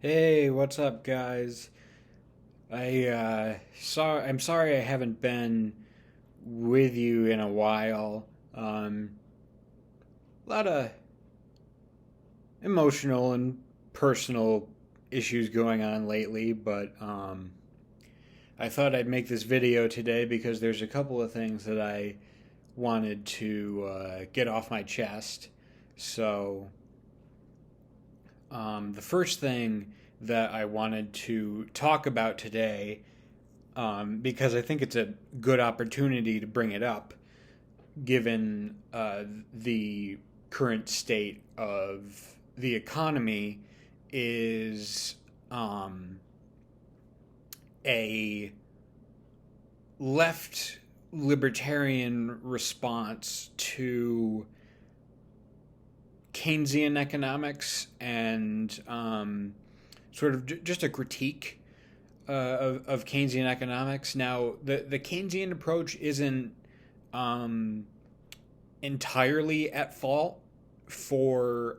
Hey, what's up, guys? I'm sorry I haven't been with you in a while. A lot of emotional and personal issues going on lately, but I thought I'd make this video today because there's a couple of things that I wanted to get off my chest. So, the first thing that I wanted to talk about today, because I think it's a good opportunity to bring it up, given the current state of the economy, is a left libertarian response to Keynesian economics and sort of just a critique of Keynesian economics. Now, the Keynesian approach isn't entirely at fault for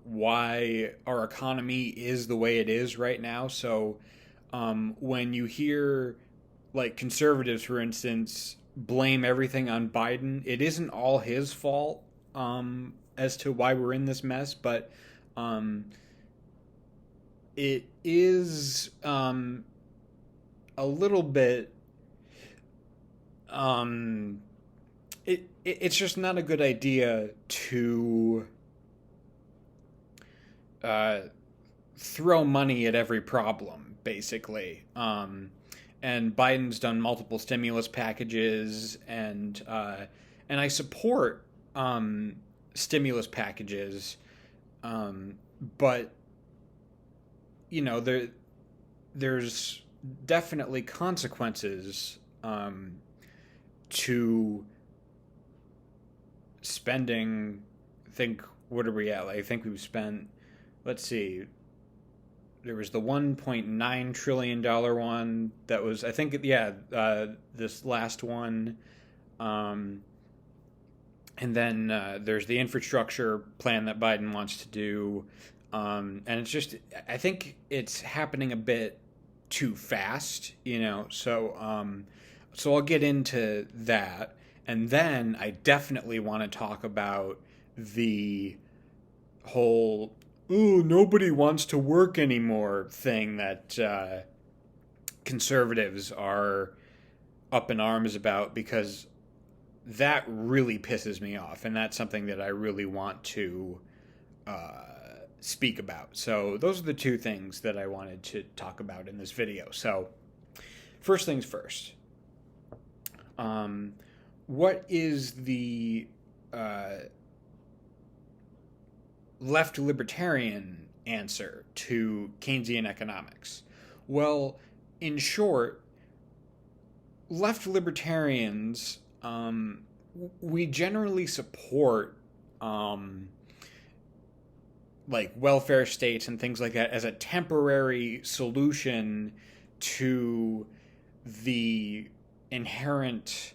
why our economy is the way it is right now. So, when you hear like conservatives, for instance, blame everything on Biden, it isn't all his fault as to why we're in this mess, but um, it is a little bit. Um, it's just not a good idea to uh, throw money at every problem, basically. And Biden's done multiple stimulus packages, and I support stimulus packages, but there's definitely consequences to spending. I think what are we at? Like, I think we've spent. Let's see. There was the $1.9 trillion one that was, I think, this last one. Um, and then there's the infrastructure plan that Biden wants to do. And it's just, I think it's happening a bit too fast, so I'll get into that. And then I definitely want to talk about the whole "ooh, nobody wants to work anymore" thing that conservatives are up in arms about, because that really pisses me off, and that's something that I really want to speak about. So those are the two things that I wanted to talk about in this video. So first things first. What is the left libertarian answer to Keynesian economics? Well, in short, left libertarians, we generally support like welfare states and things like that as a temporary solution to the inherent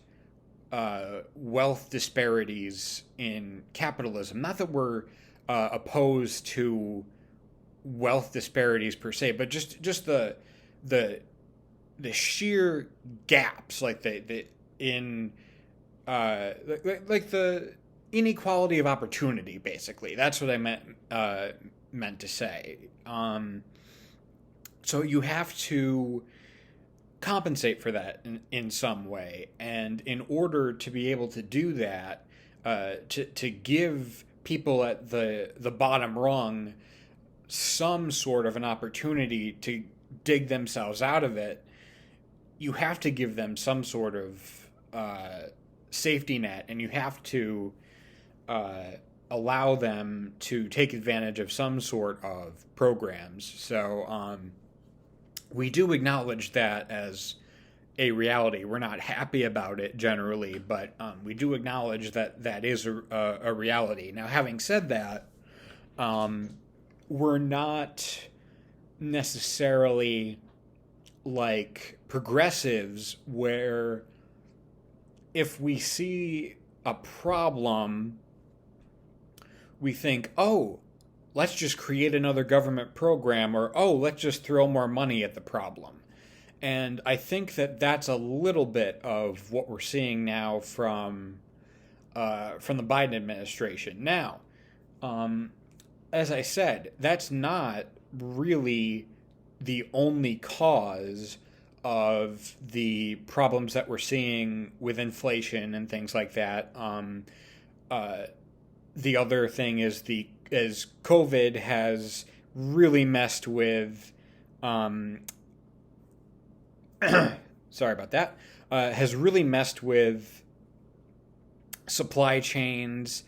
wealth disparities in capitalism. Not that we're opposed to wealth disparities per se, but just the sheer gaps, like the in like the inequality of opportunity. Basically, that's what I meant to say. So you have to compensate for that in some way, and in order to be able to do that, to give people at the bottom rung some sort of an opportunity to dig themselves out of it, you have to give them some sort of safety net, and you have to allow them to take advantage of some sort of programs. So we do acknowledge that as a reality. We're not happy about it generally, but we do acknowledge that that is a reality. Now, having said that, we're not necessarily like progressives, where if we see a problem, we think, oh, let's just create another government program, or, oh, let's just throw more money at the problem. And I think that that's a little bit of what we're seeing now from the Biden administration. Now, as I said, that's not really the only cause of the problems that we're seeing with inflation and things like that. The other thing is COVID has really messed with. Sorry about that. Has really messed with supply chains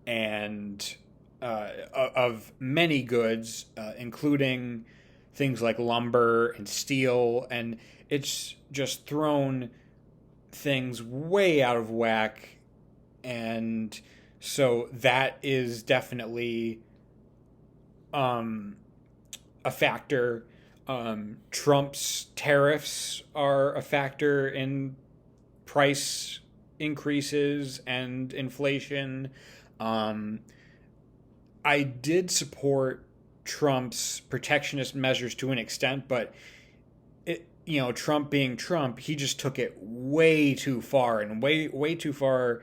and of many goods, including things like lumber and steel, and it's just thrown things way out of whack. And so that is definitely a factor. Trump's tariffs are a factor in price increases and inflation. I did support Trump's protectionist measures to an extent, but Trump being Trump, he just took it way too far, and way too far.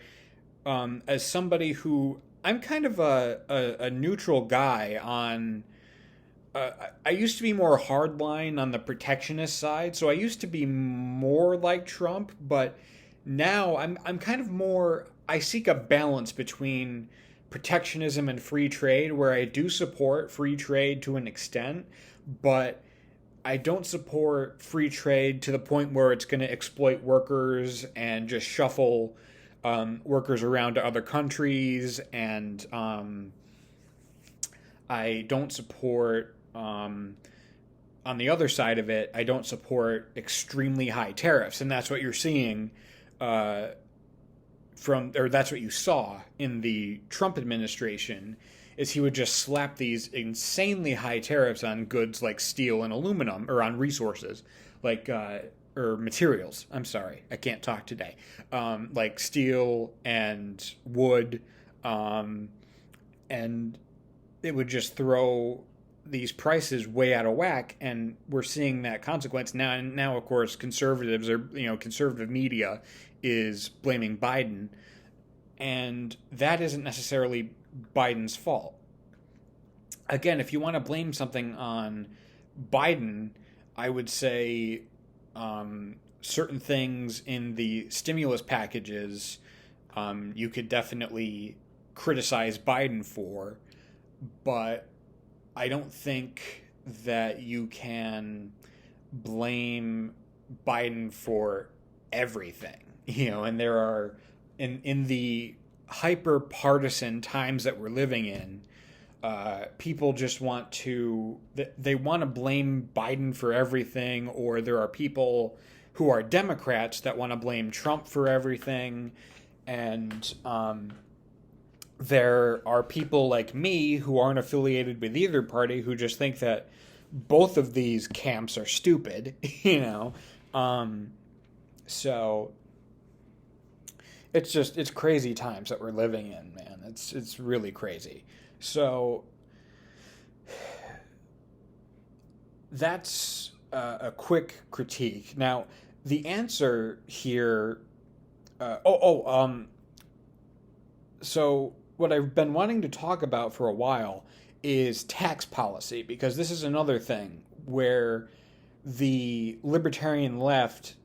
As somebody who, I'm kind of a neutral guy on. I used to be more hardline on the protectionist side, so I used to be more like Trump, but now I'm kind of more. I seek a balance between protectionism and free trade, where I do support free trade to an extent, but I don't support free trade to the point where it's going to exploit workers and just shuffle workers around to other countries, and I don't support. On the other side of it, I don't support extremely high tariffs, and that's what you're seeing that's what you saw in the Trump administration, is he would just slap these insanely high tariffs on goods like steel and aluminum, or on resources like or materials. I'm sorry, I can't talk today. Like steel and wood, and it would just throw these prices way out of whack, and we're seeing that consequence now. And now, of course, conservative media is blaming Biden, and that isn't necessarily Biden's fault. Again, if you want to blame something on Biden, I would say certain things in the stimulus packages you could definitely criticize Biden for, but I don't think that you can blame Biden for everything, and there are, in the hyper partisan times that we're living in, people just want to blame Biden for everything, or there are people who are Democrats that want to blame Trump for everything, and there are people like me who aren't affiliated with either party who just think that both of these camps are stupid, So it's crazy times that we're living in, man. It's really crazy. So that's a quick critique. Now, the answer here. So what I've been wanting to talk about for a while is tax policy, because this is another thing where the libertarian left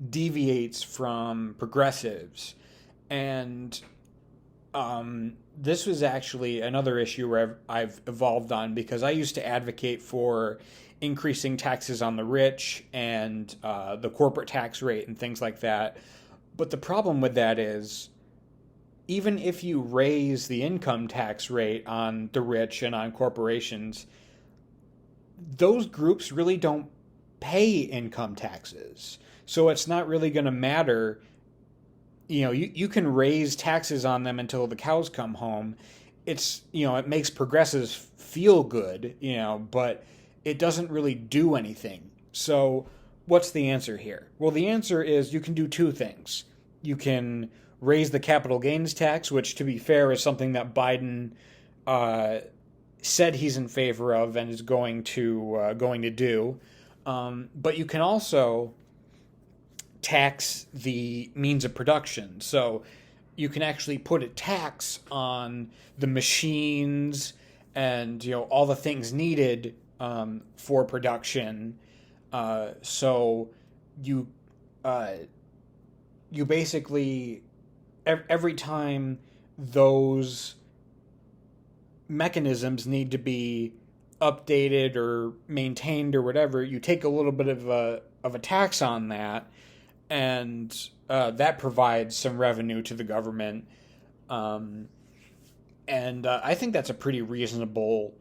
deviates from progressives. And this was actually another issue where I've evolved on, because I used to advocate for increasing taxes on the rich and the corporate tax rate and things like that. But the problem with that is, even if you raise the income tax rate on the rich and on corporations, those groups really don't pay income taxes. So it's not really going to matter. You can raise taxes on them until the cows come home. It makes progressives feel good, but it doesn't really do anything. So what's the answer here? Well, the answer is you can do two things. You can raise the capital gains tax, which, to be fair, is something that Biden said he's in favor of and is going to do. But you can also tax the means of production. So you can actually put a tax on the machines and all the things needed for production. So you you basically every time those mechanisms need to be updated or maintained or whatever, you take a little bit of a tax on that, and that provides some revenue to the government. And I think that's a pretty reasonable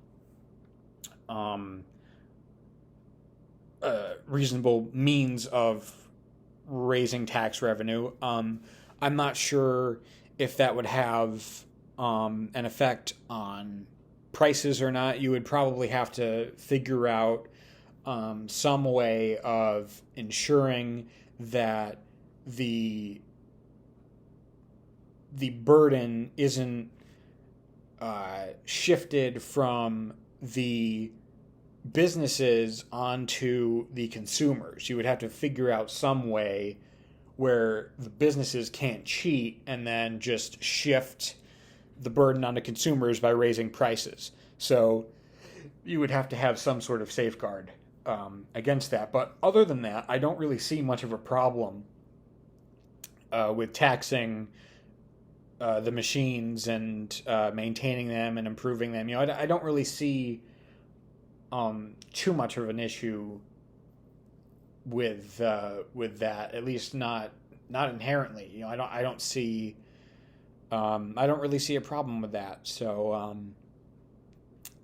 reasonable means of raising tax revenue. I'm not sure if that would have an effect on prices or not. You would probably have to figure out some way of ensuring that the burden isn't shifted from the businesses onto the consumers. You would have to figure out some way where the businesses can't cheat and then just shift the burden onto consumers by raising prices. So you would have to have some sort of safeguard against that. But other than that, I don't really see much of a problem with taxing the machines and maintaining them and improving them. I don't really see too much of an issue with that, at least not inherently. I don't see I don't really see a problem with that. So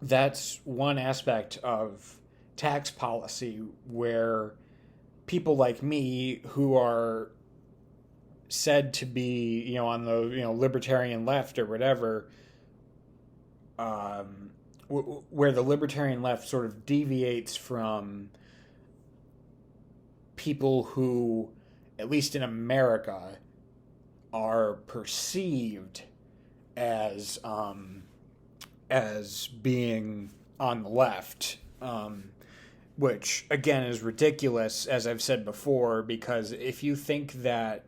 that's one aspect of tax policy where people like me, who are said to be on the libertarian left or whatever, where the libertarian left sort of deviates from people who, at least in America, are perceived as being on the left, which again is ridiculous, as I've said before, because if you think that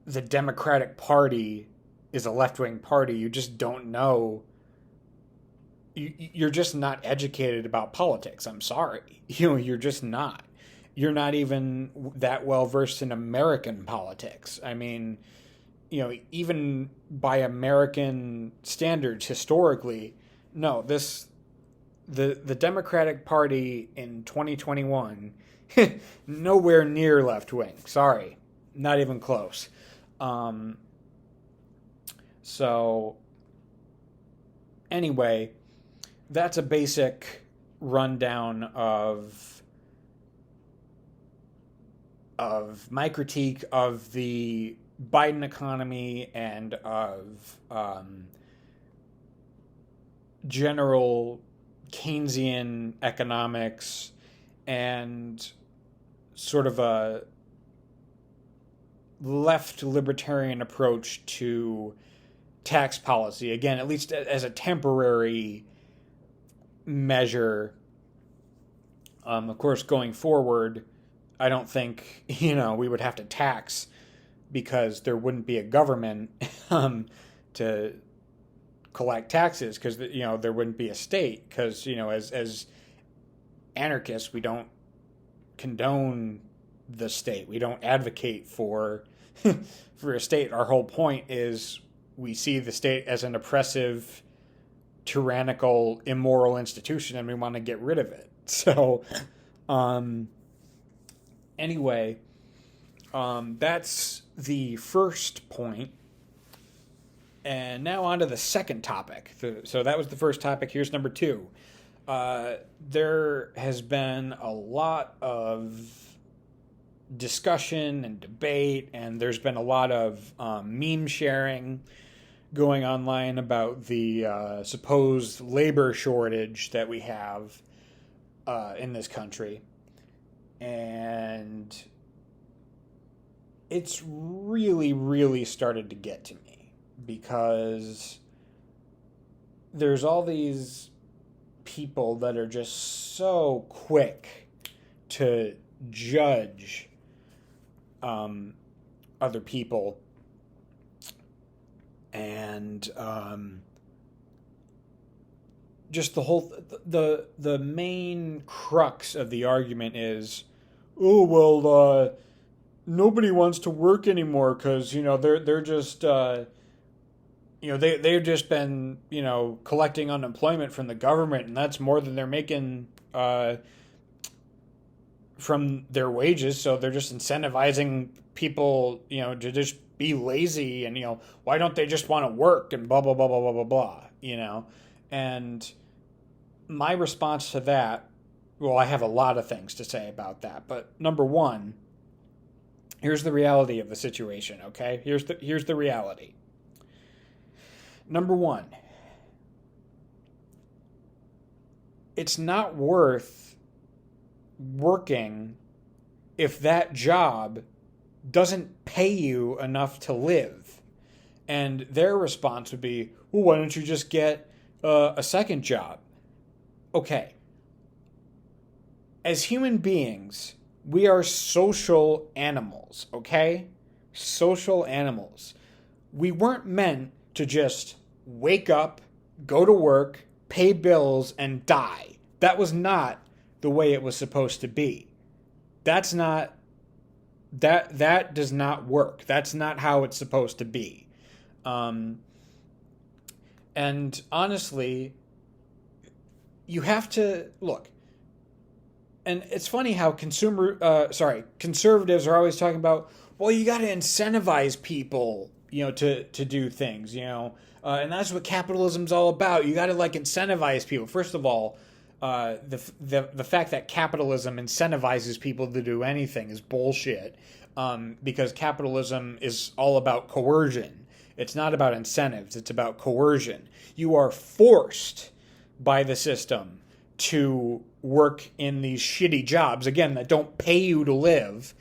the Democratic Party is a left-wing party, you just don't know. You're just not educated about politics. I'm sorry. You're just not. You're not even that well versed in American politics. I mean, even by American standards historically, no, the Democratic Party in 2021, nowhere near left-wing. Sorry. Not even close. So anyway, that's a basic rundown of my critique of the Biden economy and of general Keynesian economics and sort of a left libertarian approach to tax policy. Again, at least as a temporary measure. Of course, going forward, I don't think, we would have to tax, because there wouldn't be a government to collect taxes, because, there wouldn't be a state, because, as anarchists, we don't condone the state. We don't advocate for a state. Our whole point is we see the state as an oppressive, tyrannical, immoral institution, and we want to get rid of it. So, anyway, that's the first point. And now on to the second topic. So that was the first topic. Here's number two. There has been a lot of discussion and debate, and there's been a lot of meme sharing going online about the supposed labor shortage that we have in this country. And it's really, really started to get to me, because there's all these people that are just so quick to judge other people, and just the whole the main crux of the argument is, oh well, nobody wants to work anymore because they're just they've just been collecting unemployment from the government, and that's more than they're making from their wages, so they're just incentivizing people to just be lazy, and why don't they just want to work, and blah blah blah blah blah blah blah. And my response to that, well, I have a lot of things to say about that, but number one, here's the reality of the situation, okay? Here's the reality. Number one, it's not worth working if that job doesn't pay you enough to live. And their response would be, well, why don't you just get a second job? Okay. As human beings, we are social animals, okay? Social animals. We weren't meant to just wake up, go to work, pay bills, and die. That was not the way it was supposed to be. That does not work. That's not how it's supposed to be. And honestly, you have to look. And it's funny how conservatives are always talking about, well, you got to incentivize people, to do things, and that's what capitalism's all about. You got to incentivize people. First of all, the fact that capitalism incentivizes people to do anything is bullshit, because capitalism is all about coercion. It's not about incentives. It's about coercion. You are forced by the system to work in these shitty jobs, again, that don't pay you to live.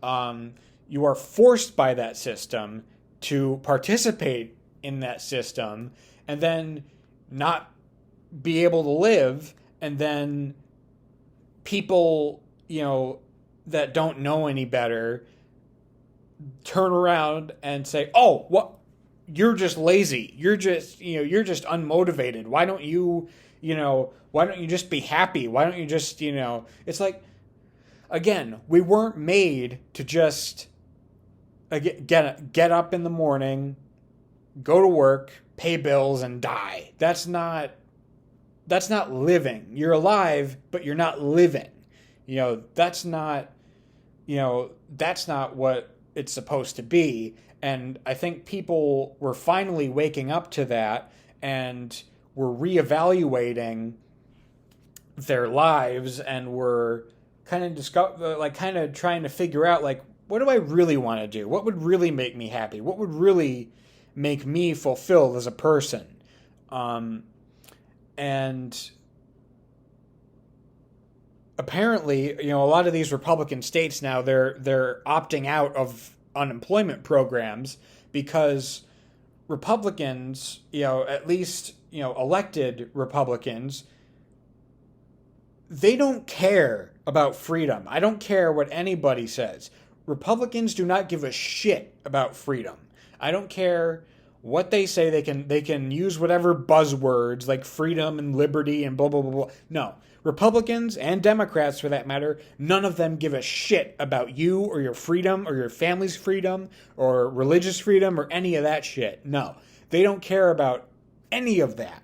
You are forced by that system to participate in that system and then not be able to live, and then people, that don't know any better turn around and say, oh, what? You're just lazy. You're just unmotivated. Why don't you just be happy? Why don't you just, it's like, again, we weren't made to just get up in the morning, go to work, pay bills, and die. That's not living. You're alive, but you're not living. That's not what it's supposed to be. And I think people were finally waking up to that, and were reevaluating their lives, and were kind of trying to figure out, what do I really want to do? What would really make me happy? What would really make me fulfilled as a person? And apparently, a lot of these Republican states now, they're opting out of unemployment programs because Republicans, at least, elected Republicans, they don't care about freedom. I don't care what anybody says. Republicans do not give a shit about freedom. I don't care what they say. They can use whatever buzzwords like freedom and liberty and blah, blah, blah, blah. No. Republicans and Democrats, for that matter, none of them give a shit about you or your freedom or your family's freedom or religious freedom or any of that shit. No. They don't care about any of that.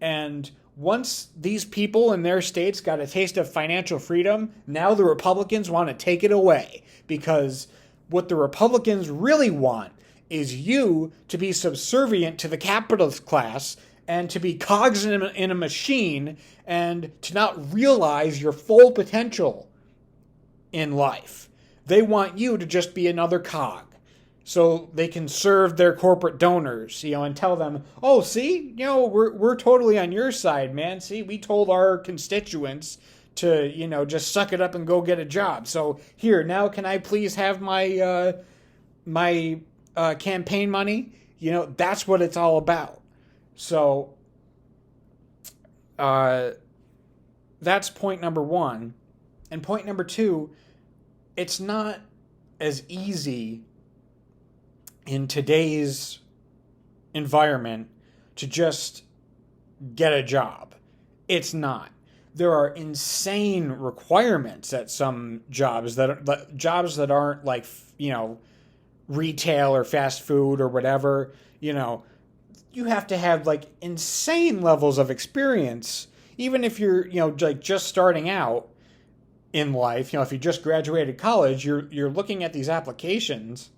And once these people in their states got a taste of financial freedom, now the Republicans want to take it away, because what the Republicans really want is you to be subservient to the capitalist class and to be cogs in a machine and to not realize your full potential in life. They want you to just be another cog so they can serve their corporate donors, and tell them, oh, see, we're totally on your side, man. See, we told our constituents to, just suck it up and go get a job. So here, now can I please have my campaign money? That's what it's all about. So that's point number one. And point number two, it's not as easy in today's environment to just get a job. It's not. There are insane requirements at some jobs that aren't like, retail or fast food or whatever. You have to have like insane levels of experience, even if you're, like just starting out in life. If you just graduated college, you're looking at these applications,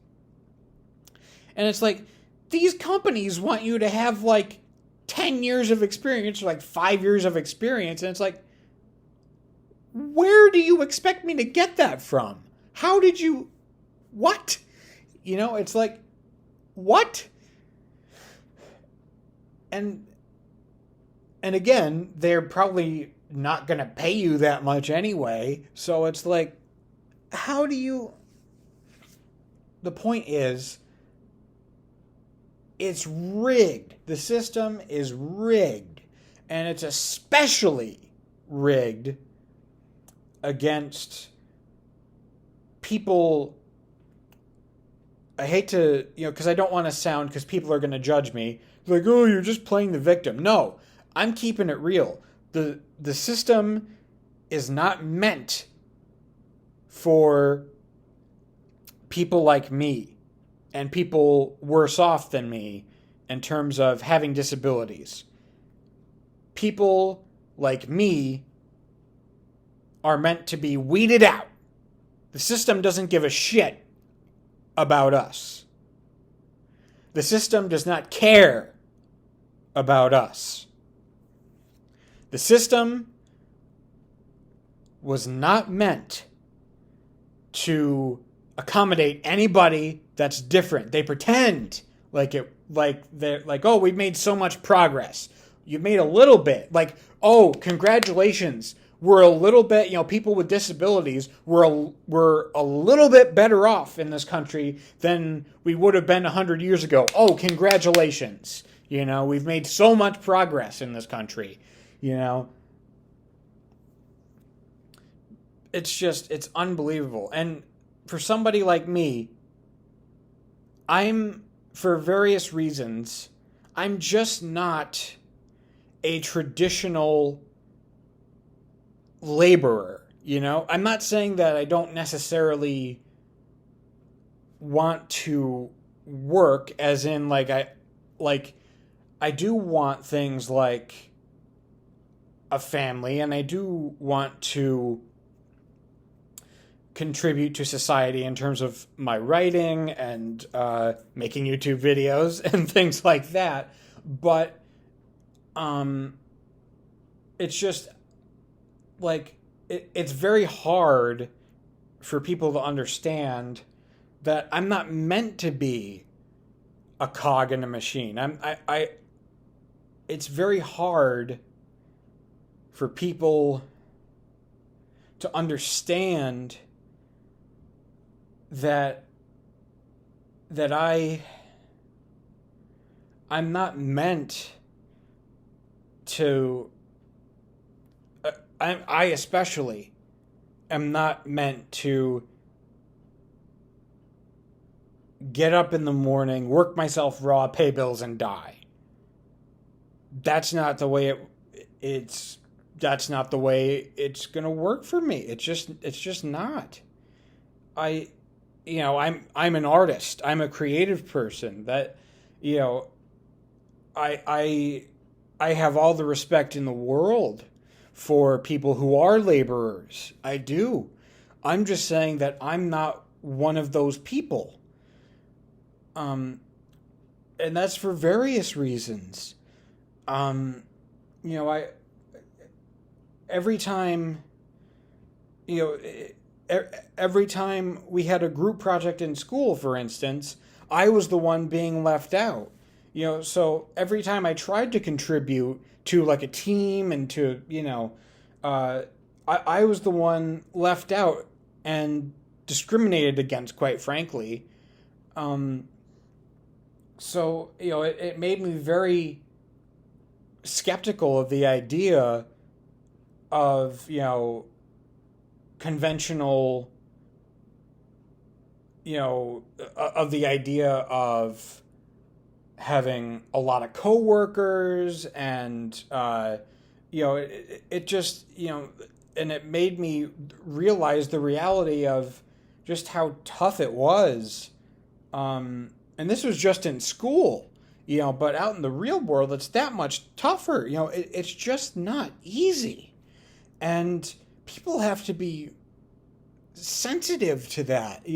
and it's like these companies want you to have like 10 years of experience or like 5 years of experience, and it's like, where do you expect me to get that from? How did you, what? It's like, what? And again, they're probably not going to pay you that much anyway. So it's like, how do you... The point is, it's rigged. The system is rigged. And it's especially rigged against people... I hate to, because I don't want to sound, because people are going to judge me, like, oh, you're just playing the victim. No, I'm keeping it real. The system is not meant for people like me and people worse off than me in terms of having disabilities. People like me are meant to be weeded out. The system doesn't give a shit about us. The system does not care about us. The system was not meant to accommodate anybody that's different. They pretend they're like, oh, we've made so much progress. You've made a little bit. Like, oh, congratulations. We're a little bit, people with disabilities, we're a little bit better off in this country than we would have been 100 years ago. Oh, congratulations. We've made so much progress in this country. It's unbelievable. And for somebody like me, for various reasons, I'm just not a traditional laborer. I'm not saying that I don't necessarily want to work, as in I do want things like a family, and I do want to contribute to society in terms of my writing and making YouTube videos and things like that. But it's just like it's very hard for people to understand that I'm not meant to be a cog in a machine. It's very hard for people to understand that I'm not meant to... I especially am not meant to get up in the morning, work myself raw, pay bills, and die. That's not the way that's not the way it's going to work for me. It's just not. I'm an artist. I'm a creative person. That, I have all the respect in the world for people who are laborers. I do. I'm just saying that I'm not one of those people. And that's for various reasons. Every time we had a group project in school, for instance, I was the one being left out. So every time I tried to contribute to like a team and to, I was the one left out and discriminated against, quite frankly. So, it made me very skeptical of the idea of, conventional, of the idea of having a lot of coworkers and, it just, and it made me realize the reality of just how tough it was. And this was just in school, but out in the real world, it's that much tougher. It's just not easy. And people have to be sensitive to that.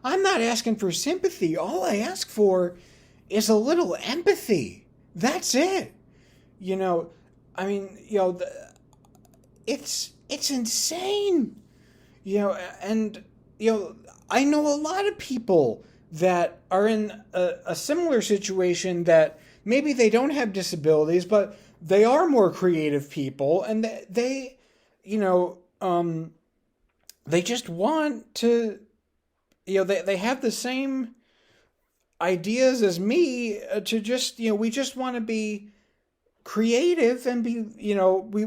I'm not asking for sympathy. All I ask for is a little empathy. That's it. I mean, it's insane. And I know a lot of people that are in a similar situation, that maybe they don't have disabilities, but they are more creative people, and they they just want to, they have the same ideas as me, to just, we just want to be creative and be, we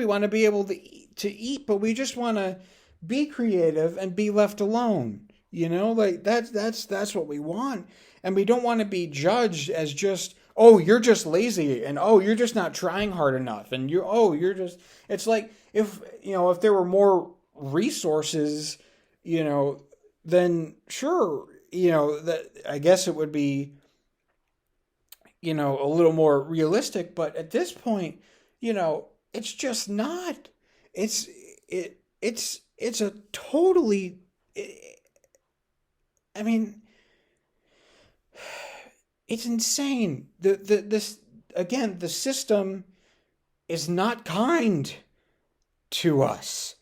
want to be able to eat, but we just want to be creative and be left alone. Like that's what we want. And we don't want to be judged as just, oh, you're just lazy, and oh, you're just not trying hard enough, and you're just, it's like, if there were more resources, then sure, that I guess it would be, a little more realistic. But at this point, it's just not. It's a totally. I mean, it's insane. The system is not kind to us.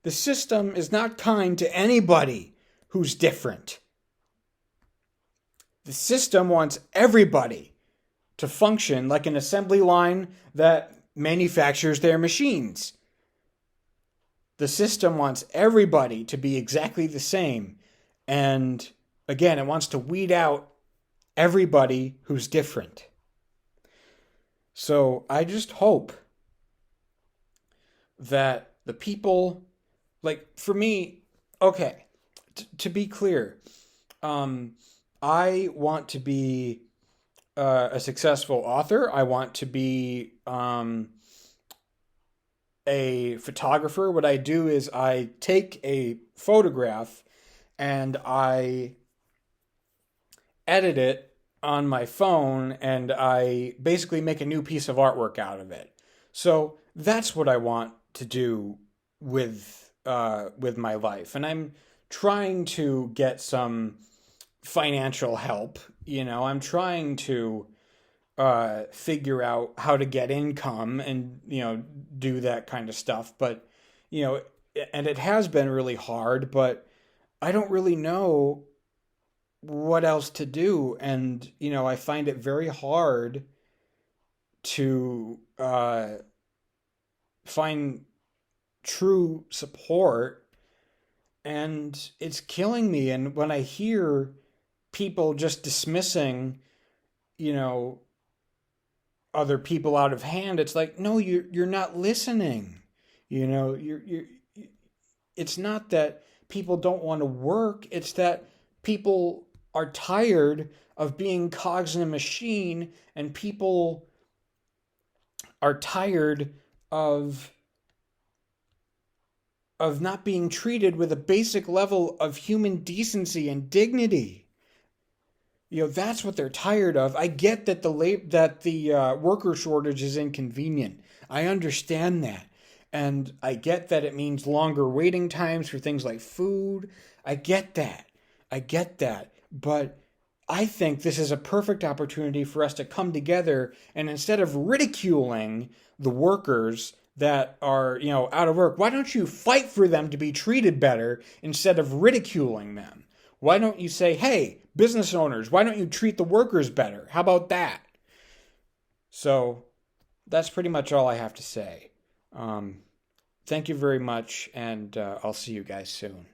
The system is not kind to anybody who's different. The system wants everybody to function like an assembly line that manufactures their machines. The system wants everybody to be exactly the same. And again, it wants to weed out everybody who's different. So I just hope that the people, like, for me, okay, to be clear, I want to be a successful author. I want to be a photographer. What I do is I take a photograph and I edit it on my phone, and I basically make a new piece of artwork out of it. So that's what I want to do with my life, and I'm trying to get some financial help. I'm trying to figure out how to get income and do that kind of stuff. But and it has been really hard, but I don't really know what else to do. And I find it very hard to find true support, and it's killing me. And when I hear people just dismissing other people out of hand, it's like, no, you're not listening. You're it's not that people don't want to work, it's that people are tired of being cogs in a machine, and people are tired of not being treated with a basic level of human decency and dignity. That's what they're tired of. I get that the worker shortage is inconvenient. I understand that. And I get that it means longer waiting times for things like food. I get that. But I think this is a perfect opportunity for us to come together, and instead of ridiculing the workers that are, out of work, why don't you fight for them to be treated better instead of ridiculing them? Why don't you say, hey, business owners, why don't you treat the workers better? How about that? So that's pretty much all I have to say. Thank you very much, and I'll see you guys soon.